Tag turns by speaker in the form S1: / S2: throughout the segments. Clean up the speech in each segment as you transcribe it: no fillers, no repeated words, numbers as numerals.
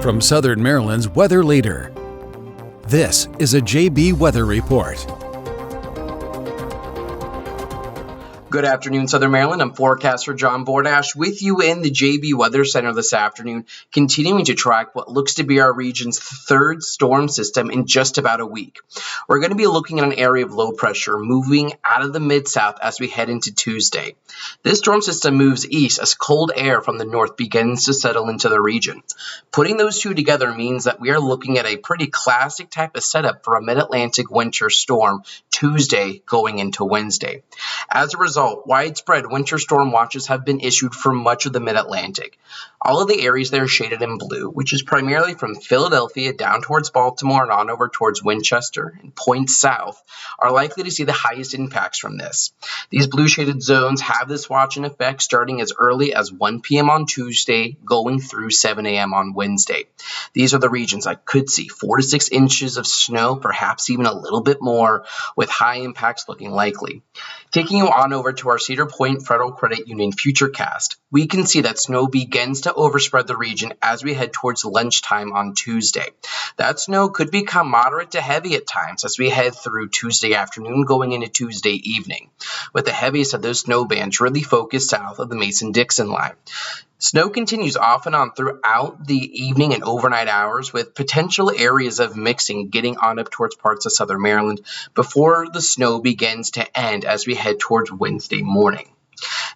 S1: from Southern Maryland's weather leader. This is a JB Weather Report.
S2: Good afternoon, Southern Maryland. I'm Forecaster John Bordash with you in the JB Weather Center this afternoon, continuing to track what looks to be our region's third storm system in just about a week. We're going to be looking at an area of low pressure moving out of the mid-south as we head into Tuesday. This storm system moves east as cold air from the north begins to settle into the region. Putting those two together means that we are looking at a pretty classic type of setup for a mid-Atlantic winter storm Tuesday going into Wednesday. As a result, widespread winter storm watches have been issued for much of the mid-Atlantic. All of the areas there are shaded in blue, which is primarily from Philadelphia down towards Baltimore and on over towards Winchester and points south, are likely to see the highest impacts from this. These blue shaded zones have this watch in effect starting as early as 1 p.m. on Tuesday, going through 7 a.m. on Wednesday. These are the regions that could see 4 to 6 inches of snow, perhaps even a little bit more, with high impacts looking likely. Taking you on over to our Cedar Point Federal Credit Union Futurecast, we can see that snow begins to overspread the region as we head towards lunchtime on Tuesday. That snow could become moderate to heavy at times as we head through Tuesday afternoon going into Tuesday evening, with the heaviest of those snow bands really focused south of the Mason-Dixon line. Snow continues off and on throughout the evening and overnight hours, with potential areas of mixing getting on up towards parts of southern Maryland before the snow begins to end as we head towards Wednesday morning.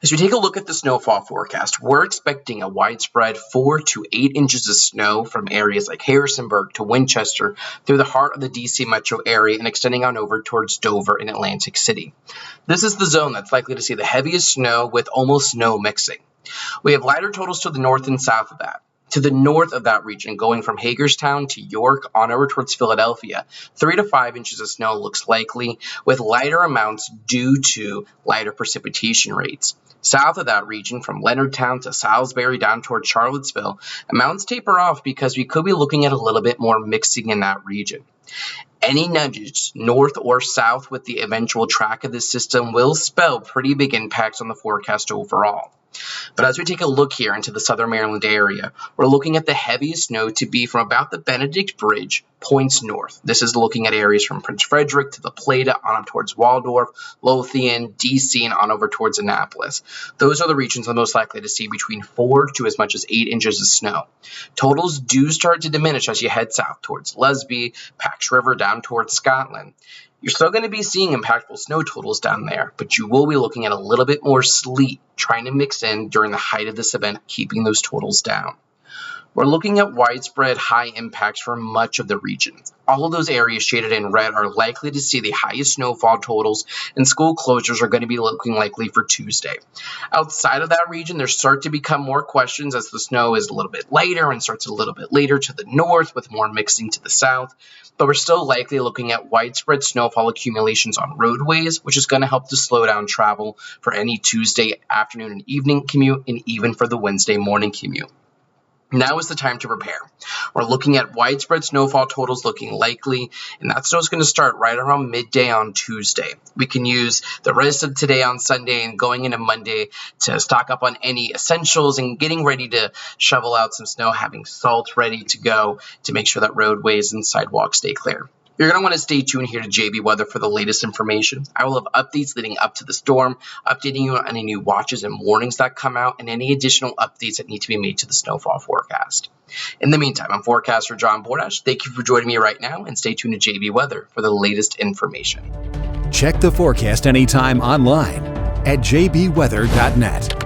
S2: As we take a look at the snowfall forecast, we're expecting a widespread 4 to 8 inches of snow from areas like Harrisonburg to Winchester through the heart of the DC metro area and extending on over towards Dover and Atlantic City. This is the zone that's likely to see the heaviest snow with almost no mixing. We have lighter totals to the north and south of that. To the north of that region, going from Hagerstown to York on over towards Philadelphia, 3 to 5 inches of snow looks likely, with lighter amounts due to lighter precipitation rates. South of that region, from Leonardtown to Salisbury down toward Charlottesville, amounts taper off because we could be looking at a little bit more mixing in that region. Any nudges north or south with the eventual track of this system will spell pretty big impacts on the forecast overall. But as we take a look here into the southern Maryland area, we're looking at the heaviest snow to be from about the Benedict Bridge points north. This is looking at areas from Prince Frederick to the Plata on up towards Waldorf, Lothian, DC, and on over towards Annapolis. Those are the regions that are most likely to see between 4 to as much as 8 inches of snow. Totals do start to diminish as you head south towards Lesby, Pax River down towards Scotland. You're still going to be seeing impactful snow totals down there, but you will be looking at a little bit more sleet trying to mix in during the height of this event, keeping those totals down. We're looking at widespread high impacts for much of the region. All of those areas shaded in red are likely to see the highest snowfall totals, and school closures are going to be looking likely for Tuesday. Outside of that region, there start to become more questions as the snow is a little bit lighter and starts a little bit later to the north with more mixing to the south. But we're still likely looking at widespread snowfall accumulations on roadways, which is going to help to slow down travel for any Tuesday afternoon and evening commute, and even for the Wednesday morning commute. Now is the time to prepare. We're looking at widespread snowfall totals looking likely, and that snow is going to start right around midday on Tuesday. We can use the rest of today on Sunday and going into Monday to stock up on any essentials and getting ready to shovel out some snow, having salt ready to go to make sure that roadways and sidewalks stay clear. You're going to want to stay tuned here to JB Weather for the latest information. I will have updates leading up to the storm, updating you on any new watches and warnings that come out, and any additional updates that need to be made to the snowfall forecast. In the meantime, I'm Forecaster John Bordash. Thank you for joining me right now, and stay tuned to JB Weather for the latest information.
S1: Check the forecast anytime online at jbweather.net.